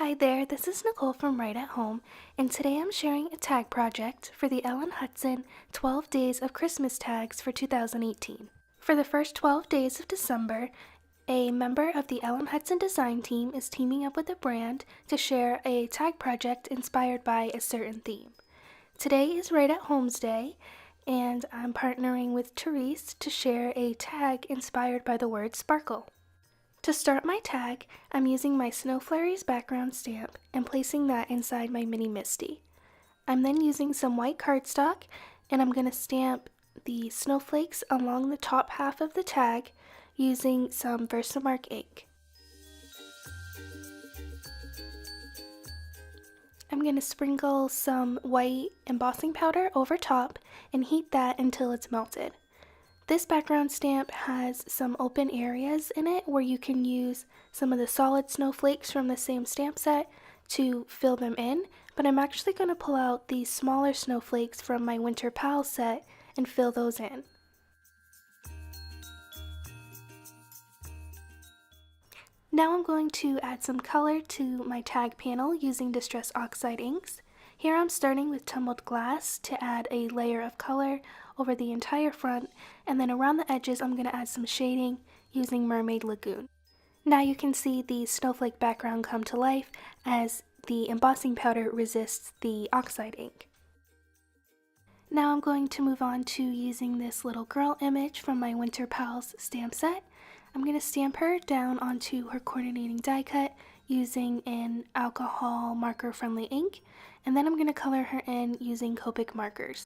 Hi there, this is Nicole from Right at Home, and today I'm sharing a tag project for the Ellen Hutson 12 Days of Christmas Tags for 2018. For the first 12 days of December, a member of the Ellen Hutson design team is teaming up with a brand to share a tag project inspired by a certain theme. Today is Right at Home's Day, and I'm partnering with Therese to share a tag inspired by the word sparkle. To start my tag, I'm using my Snowflake Background stamp and placing that inside my mini Misty. I'm then using some white cardstock and I'm going to stamp the snowflakes along the top half of the tag using some Versamark ink. I'm going to sprinkle some white embossing powder over top and heat that until it's melted. This background stamp has some open areas in it where you can use some of the solid snowflakes from the same stamp set to fill them in, but I'm actually going to pull out these smaller snowflakes from my Winter Pal set and fill those in. Now I'm going to add some color to my tag panel using Distress Oxide inks. Here I'm starting with tumbled glass to add a layer of color over the entire front, and then around the edges I'm going to add some shading using Mermaid Lagoon. Now you can see the snowflake background come to life as the embossing powder resists the oxide ink. Now I'm going to move on to using this little girl image from my Winter Pals stamp set. I'm going to stamp her down onto her coordinating die cut using an alcohol marker friendly ink, and then I'm going to color her in using Copic markers.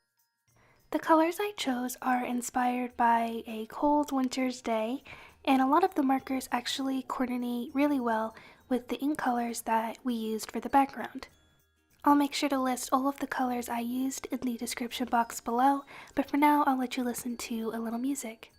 The colors I chose are inspired by a cold winter's day, and a lot of the markers actually coordinate really well with the ink colors that we used for the background. I'll make sure to list all of the colors I used in the description box below, but for now I'll let you listen to a little music.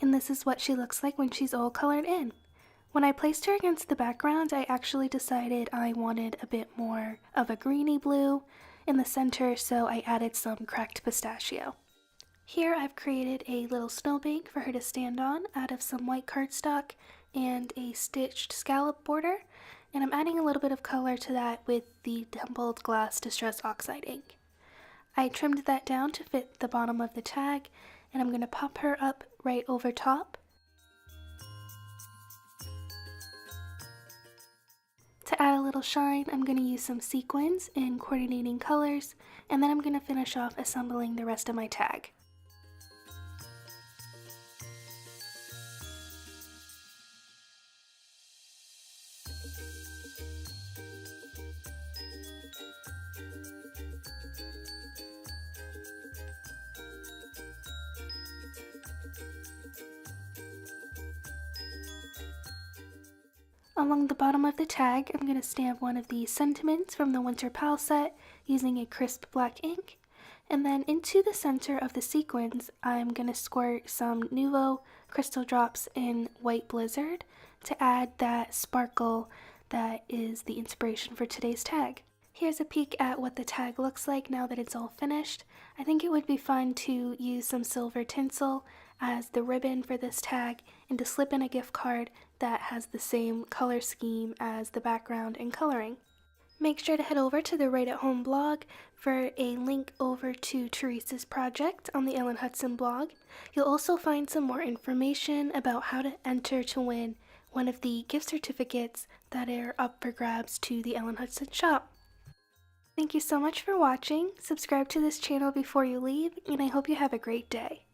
And this is what she looks like when she's all colored in. When I placed her against the background, I actually decided I wanted a bit more of a greeny blue in the center, so I added some cracked pistachio. Here I've created a little snowbank for her to stand on out of some white cardstock and a stitched scallop border, and I'm adding a little bit of color to that with the tumbled glass Distress Oxide ink. I trimmed that down to fit the bottom of the tag, and I'm going to pop her up right over top. To add a little shine, I'm going to use some sequins in coordinating colors, and then I'm going to finish off assembling the rest of my tag. Along the bottom of the tag, I'm going to stamp one of the sentiments from the Winter Pal set using a crisp black ink, and then into the center of the sequins, I'm going to squirt some Nuvo crystal drops in White Blizzard to add that sparkle that is the inspiration for today's tag. Here's a peek at what the tag looks like now that it's all finished. I think it would be fun to use some silver tinsel as the ribbon for this tag and to slip in a gift card that has the same color scheme as the background and coloring. Make sure to head over to the Right at Home blog for a link over to Therese's project on the Ellen Hutson blog. You'll also find some more information about how to enter to win one of the gift certificates that are up for grabs to the Ellen Hutson shop. Thank you so much for watching. Subscribe to this channel before you leave, and I hope you have a great day.